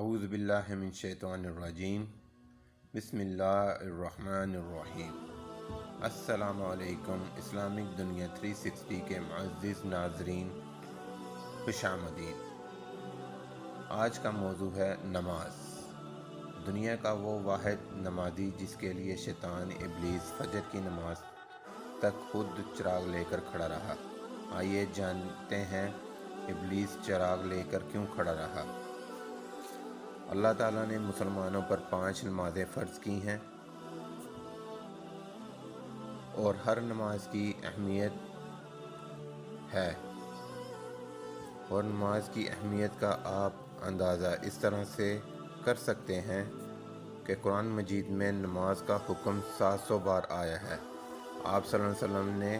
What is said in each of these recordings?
اعوذ باللہ من الشیطان الرجیم بسم اللہ الرحمن الرحیم۔ السلام علیکم اسلامک دنیا 360 کے معزز ناظرین، خوش آمدید۔ آج کا موضوع ہے نماز۔ دنیا کا وہ واحد نمازی جس کے لیے شیطان ابلیس فجر کی نماز تک خود چراغ لے کر کھڑا رہا۔ آئیے جانتے ہیں ابلیس چراغ لے کر کیوں کھڑا رہا۔ اللہ تعالیٰ نے مسلمانوں پر 5 نمازیں فرض کی ہیں اور ہر نماز کی اہمیت ہے، اور نماز کی اہمیت کا آپ اندازہ اس طرح سے کر سکتے ہیں کہ قرآن مجید میں نماز کا حکم 700 بار آیا ہے۔ آپ صلی اللہ علیہ وسلم نے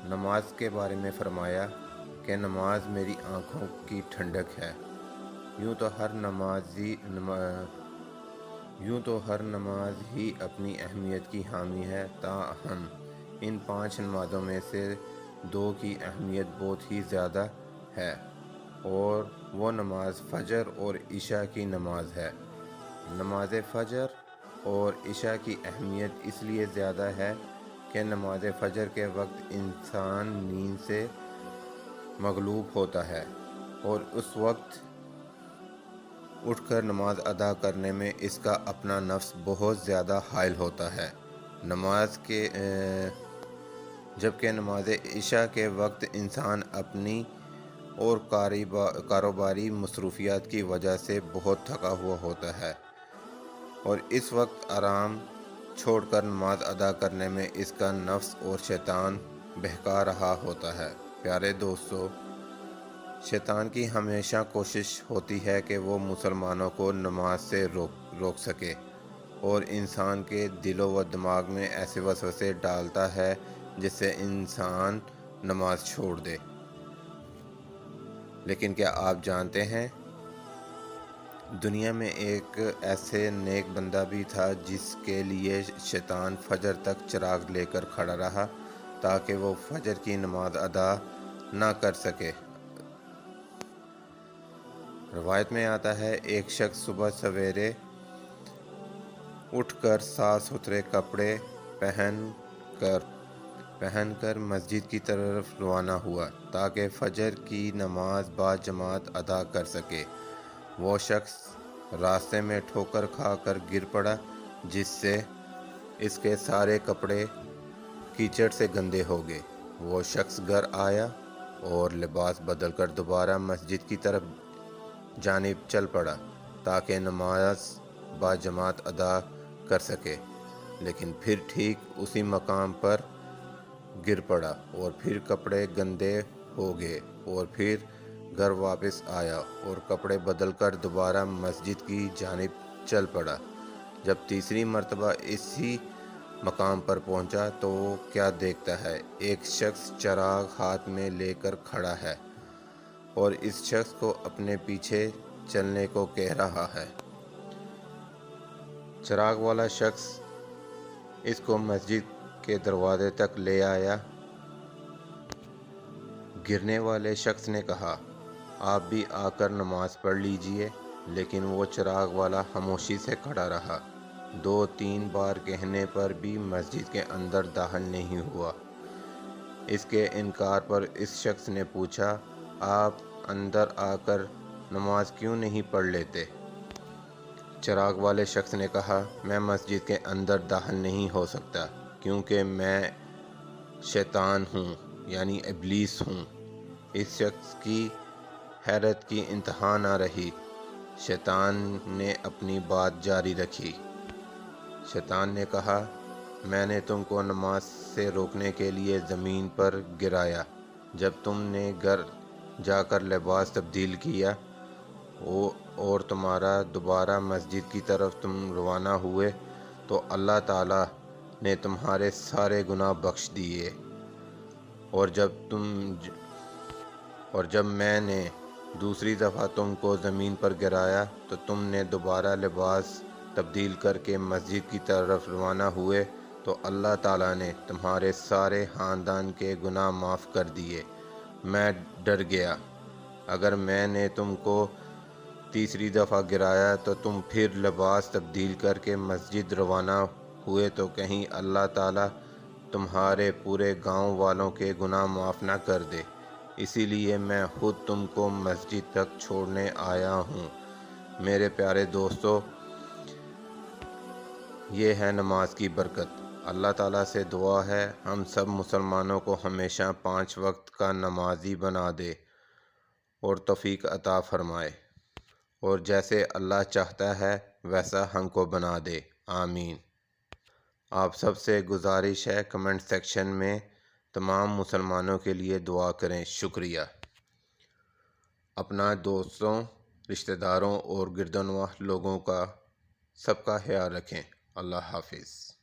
نماز کے بارے میں فرمایا کہ نماز میری آنکھوں کی ٹھنڈک ہے۔ یوں تو ہر نماز ہی اپنی اہمیت کی حامی ہے، تاہم ان 5 نمازوں میں سے 2 کی اہمیت بہت ہی زیادہ ہے، اور وہ نماز فجر اور عشاء کی نماز ہے۔ نماز فجر اور عشاء کی اہمیت اس لیے زیادہ ہے کہ نماز فجر کے وقت انسان نیند سے مغلوب ہوتا ہے اور اس وقت اٹھ کر نماز ادا کرنے میں اس کا اپنا نفس بہت زیادہ حائل ہوتا ہے، جبکہ نماز عشاء کے وقت انسان اپنی اور کاروباری مصروفیات کی وجہ سے بہت تھکا ہوا ہوتا ہے، اور اس وقت آرام چھوڑ کر نماز ادا کرنے میں اس کا نفس اور شیطان بہکا رہا ہوتا ہے۔ پیارے دوستو، شیطان کی ہمیشہ کوشش ہوتی ہے کہ وہ مسلمانوں کو نماز سے روک سکے، اور انسان کے دل و دماغ میں ایسے وسوسے ڈالتا ہے جس سے انسان نماز چھوڑ دے۔ لیکن کیا آپ جانتے ہیں دنیا میں ایک ایسے نیک بندہ بھی تھا جس کے لیے شیطان فجر تک چراغ لے کر کھڑا رہا تاکہ وہ فجر کی نماز ادا نہ کر سکے۔ روایت میں آتا ہے ایک شخص صبح سویرے اٹھ کر صاف ستھرے کپڑے پہن کر مسجد کی طرف روانہ ہوا تاکہ فجر کی نماز باجماعت ادا کر سکے۔ وہ شخص راستے میں ٹھوکر کھا کر گر پڑا، جس سے اس کے سارے کپڑے کیچڑ سے گندے ہو گئے۔ وہ شخص گھر آیا اور لباس بدل کر دوبارہ مسجد کی طرف جانب چل پڑا تاکہ نماز باجماعت ادا کر سکے، لیکن پھر ٹھیک اسی مقام پر گر پڑا اور پھر کپڑے گندے ہو گئے، اور پھر گھر واپس آیا اور کپڑے بدل کر دوبارہ مسجد کی جانب چل پڑا۔ جب تیسری مرتبہ اسی مقام پر پہنچا تو وہ کیا دیکھتا ہے، ایک شخص چراغ ہاتھ میں لے کر کھڑا ہے اور اس شخص کو اپنے پیچھے چلنے کو کہہ رہا ہے۔ چراغ والا شخص اس کو مسجد کے دروازے تک لے آیا۔ گرنے والے شخص نے کہا، آپ بھی آ کر نماز پڑھ لیجئے، لیکن وہ چراغ والا خاموشی سے کھڑا رہا۔ 2-3 بار کہنے پر بھی مسجد کے اندر داخل نہیں ہوا۔ اس کے انکار پر اس شخص نے پوچھا، آپ اندر آ کر نماز کیوں نہیں پڑھ لیتے؟ چراغ والے شخص نے کہا، میں مسجد کے اندر داخل نہیں ہو سکتا کیونکہ میں شیطان ہوں، یعنی ابلیس ہوں۔ اس شخص کی حیرت کی انتہا نہ رہی۔ شیطان نے اپنی بات جاری رکھی۔ شیطان نے کہا، میں نے تم کو نماز سے روکنے کے لیے زمین پر گرایا۔ جب تم نے گھر جا کر لباس تبدیل کیا اور تمہارا دوبارہ مسجد کی طرف تم روانہ ہوئے تو اللہ تعالیٰ نے تمہارے سارے گناہ بخش دیے، اور جب میں نے دوسری دفعہ تم کو زمین پر گرایا تو تم نے دوبارہ لباس تبدیل کر کے مسجد کی طرف روانہ ہوئے تو اللہ تعالیٰ نے تمہارے سارے خاندان کے گناہ معاف کر دیے۔ میں ڈر گیا، اگر میں نے تم کو تیسری دفعہ گرایا تو تم پھر لباس تبدیل کر کے مسجد روانہ ہوئے تو کہیں اللہ تعالیٰ تمہارے پورے گاؤں والوں کے گناہ معاف نہ کر دے، اسی لیے میں خود تم کو مسجد تک چھوڑنے آیا ہوں۔ میرے پیارے دوستو، یہ ہے نماز کی برکت۔ اللہ تعالیٰ سے دعا ہے ہم سب مسلمانوں کو ہمیشہ 5 وقت کا نمازی بنا دے اور توفیق عطا فرمائے، اور جیسے اللہ چاہتا ہے ویسا ہم کو بنا دے، آمین۔ آپ سب سے گزارش ہے کمنٹ سیکشن میں تمام مسلمانوں کے لیے دعا کریں۔ شکریہ۔ اپنا دوستوں، رشتہ داروں اور گردنواہ لوگوں کا سب کا خیال رکھیں۔ اللہ حافظ۔